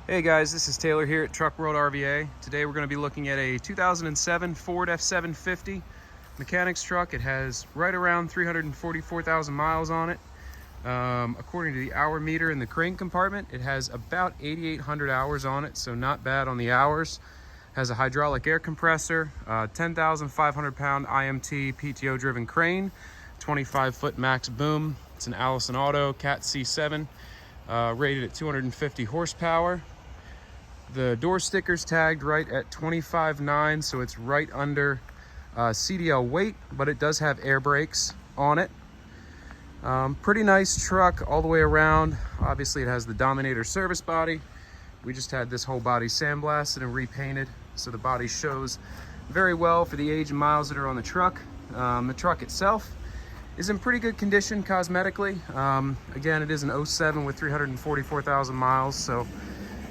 Hey guys, this is Taylor here at Truck World RVA. Today we're going to be looking at a 2007 Ford F750 mechanics truck. It has right around 344,000 miles on it. According to the hour meter in the crane compartment, it has about 8,800 hours on it, so not bad on the hours. Has a hydraulic air compressor, 10,500 pound IMT PTO driven crane, 25-foot max boom. It's an Allison Auto Cat C7, rated at 250 horsepower. The door sticker's tagged right at 25.9, so it's right under CDL weight, but it does have air brakes on it. Pretty nice truck all the way around. Obviously it has the Dominator service body. We just had this whole body sandblasted and repainted, so the body shows very well for the age and miles that are on the truck. The truck itself is in pretty good condition cosmetically. Again, it is an 07 with 344,000 miles, so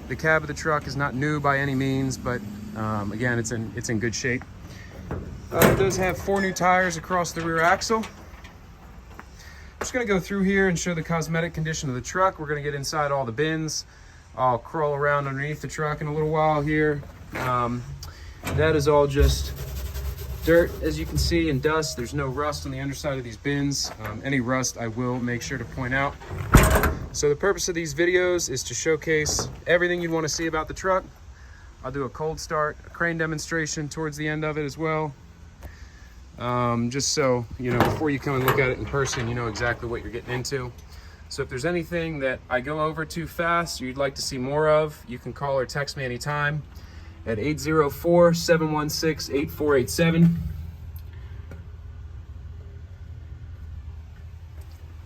the cab of the truck is not new by any means, but again, it's in good shape. It does have 4 new tires across the rear axle. I'm just gonna go through here and show the cosmetic condition of the truck. We're gonna get inside all the bins. I'll crawl around underneath the truck in a little while here. That is all just dirt, as you can see, and dust. There's no rust on the underside of these bins. Any rust I will make sure to point out. So the purpose of these videos is to showcase everything you'd want to see about the truck. I'll do a cold start, a crane demonstration towards the end of it as well. Just so, you know, before you come and look at it in person, you know exactly what you're getting into. So if there's anything that I go over too fast or you'd like to see more of, you can call or text me anytime at 804-716-8487.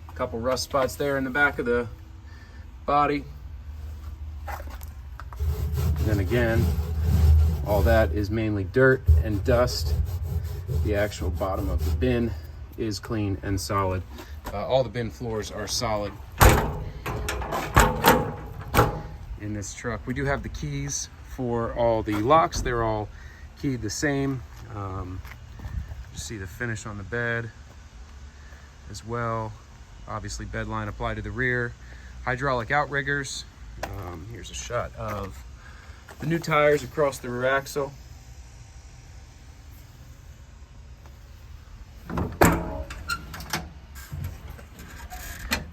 A couple rust spots there in the back of the body. And then again, all that is mainly dirt and dust. The actual bottom of the bin is clean and solid. All the bin floors are solid in this truck. We do have the keys for all the locks. They're all keyed the same. You see the finish on the bed as well. Obviously bed line applied to the rear. Hydraulic outriggers. Here's a shot of the new tires across the rear axle.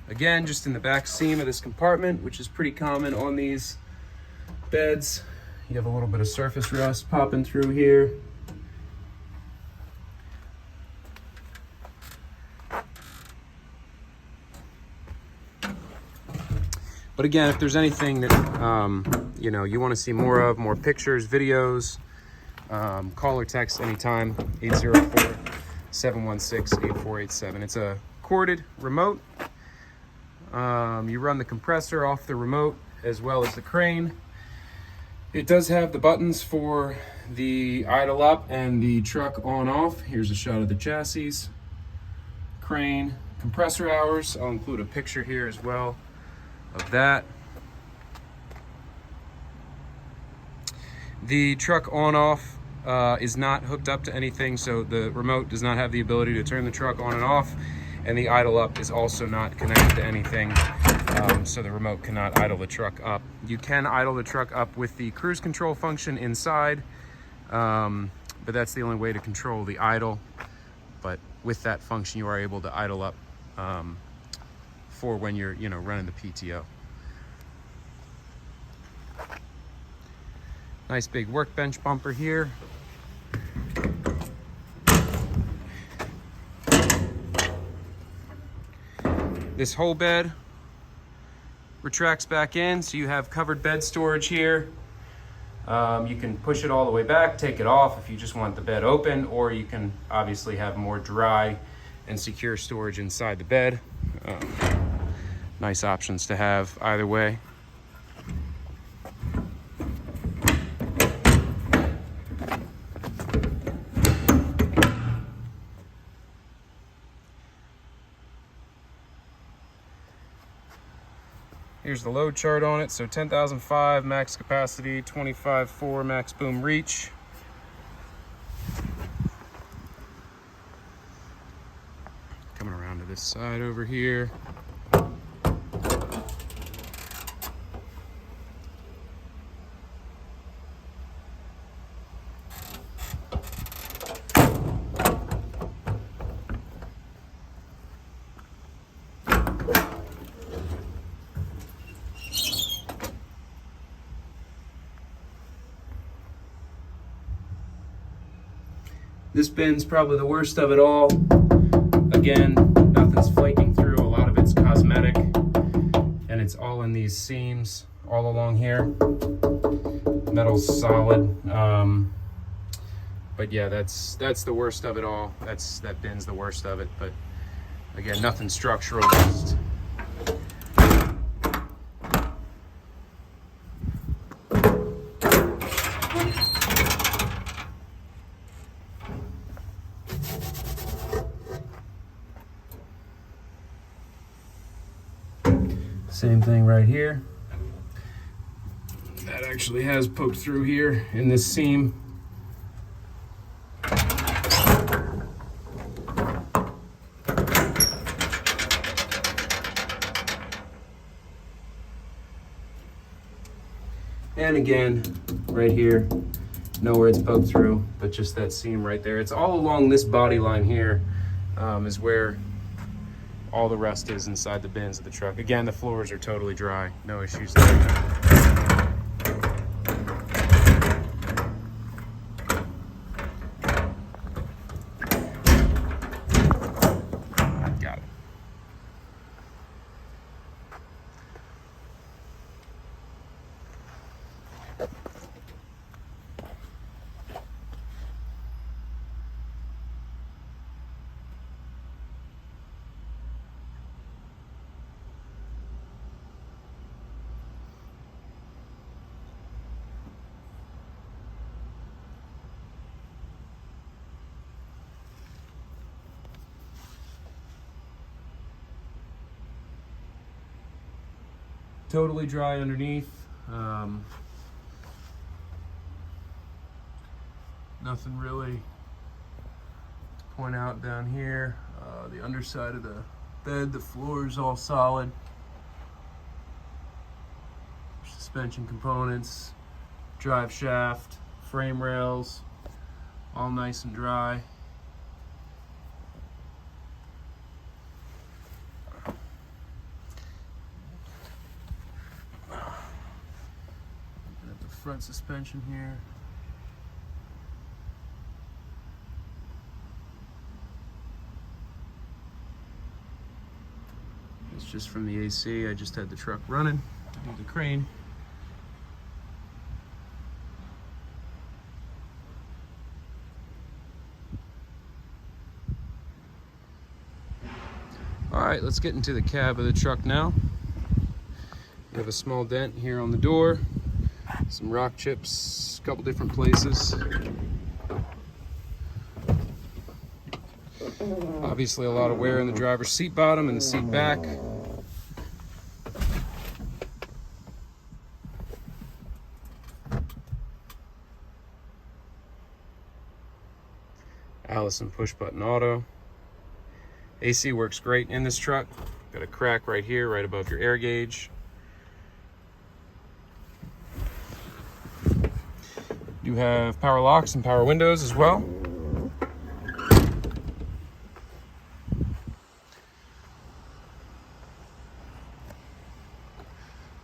Again, just in the back seam of this compartment, which is pretty common on these beds. You have a little bit of surface rust popping through here. But again, if there's anything that you know, you want to see more of, more pictures, videos, call or text anytime, 804-716-8487. It's a corded remote. You run the compressor off the remote as well as the crane. It does have the buttons for the idle up and the truck on off. Here's a shot of the chassis, crane, compressor hours. I'll include a picture here as well of that. The truck on off is not hooked up to anything, so the remote does not have the ability to turn the truck on and off, and the idle up is also not connected to anything, so the remote cannot idle the truck up. You can idle the truck up with the cruise control function inside, but that's the only way to control the idle. But with that function, you are able to idle up for when you're, you know, running the PTO. Nice big workbench bumper here. This whole bed retracts back in, so you have covered bed storage here. You can push it all the way back, take it off if you just want the bed open, or you can obviously have more dry and secure storage inside the bed. Nice options to have either way. Here's the load chart on it. So 10,005 max capacity, 25.4 max boom reach. Coming around to this side over here. This bin's probably the worst of it all. Again, nothing's flaking through. A lot of it's cosmetic, and it's all in these seams all along here. Metal's solid. But yeah, that's the worst of it all. That bin's the worst of it. But again, nothing structural. Just same thing right here. That actually has poked through here in this seam. And again, right here, nowhere it's poked through, but just that seam right there. It's all along this body line here is where all the rest is inside the bins of the truck. Again, the floors are totally dry, no issues there. Got it. Totally dry underneath. Nothing really to point out down here. The underside of the bed, the floor is all solid. Suspension components, drive shaft, frame rails, all nice and dry. Front suspension here. It's just from the AC. I just had the truck running to do the crane. All right, let's get into the cab of the truck now. We have a small dent here on the door. Some rock chips, a couple different places. Obviously a lot of wear in the driver's seat bottom and the seat back. Allison push button auto. AC works great in this truck. Got a crack right here, right above your air gauge. You have power locks and power windows as well.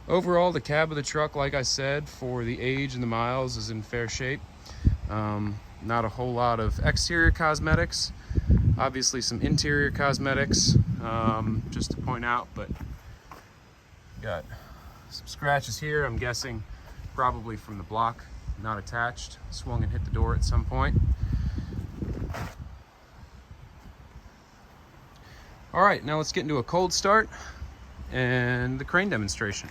Overall, the cab of the truck, like I said, for the age and the miles is in fair shape. Not a whole lot of exterior cosmetics. Obviously some interior cosmetics, just to point out, but got some scratches here. I'm guessing probably from the block. Not attached, swung and hit the door at some point. All right, now let's get into a cold start and the crane demonstration.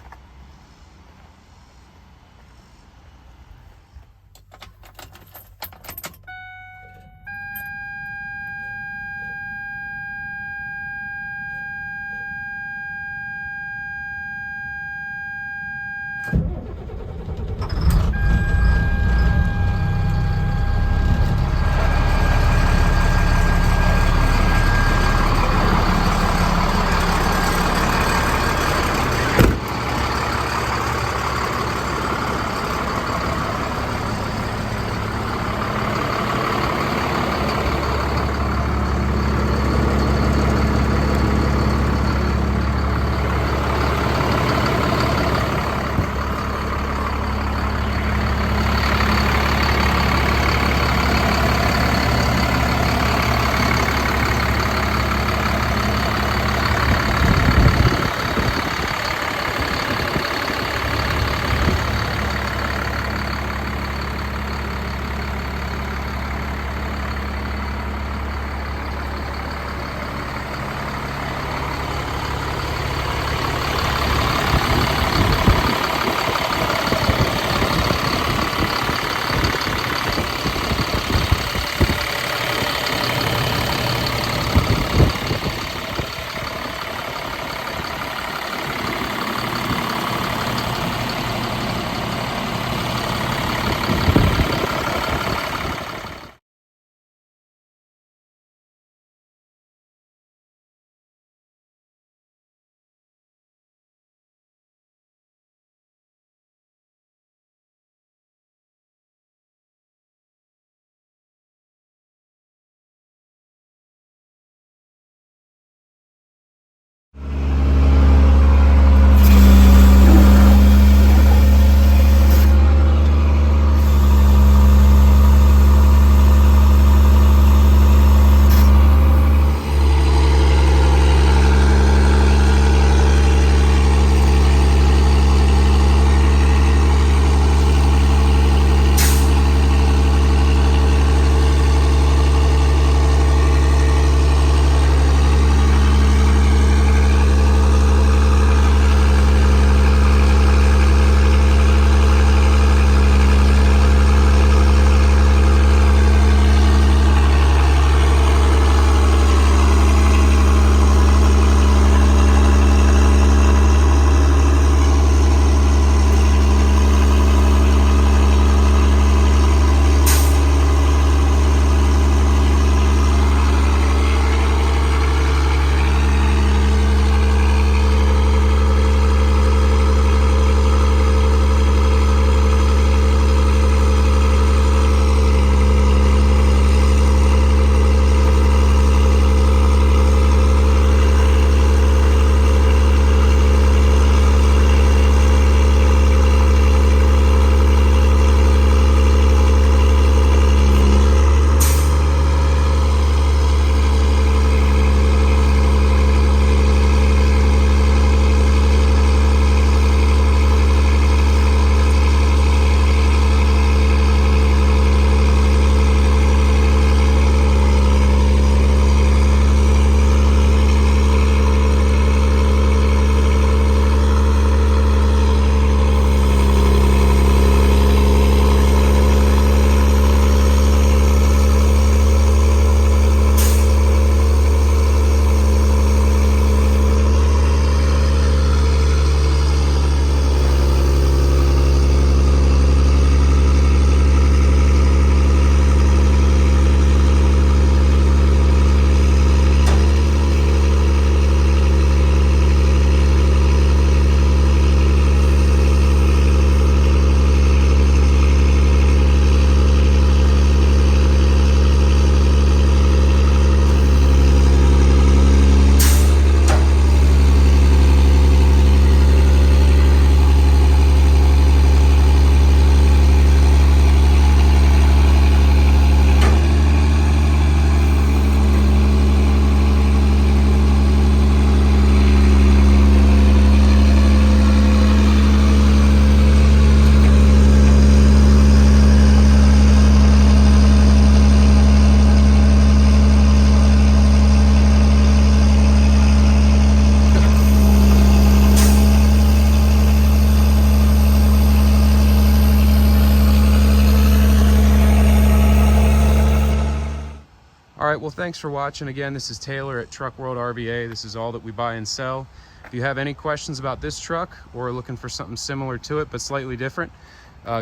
All right, well, thanks for watching. Again, this is Taylor at Truck World RVA. This is all that we buy and sell. If you have any questions about this truck or are looking for something similar to it but slightly different,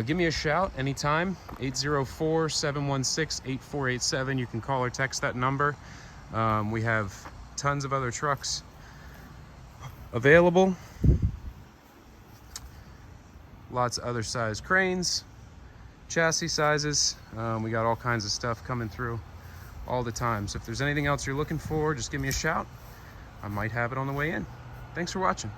give me a shout anytime, 804-716-8487. You can call or text that number. We have tons of other trucks available. Lots of other size cranes, chassis sizes. We got all kinds of stuff coming through all the time. So if there's anything else you're looking for, just give me a shout. I might have it on the way in. Thanks for watching.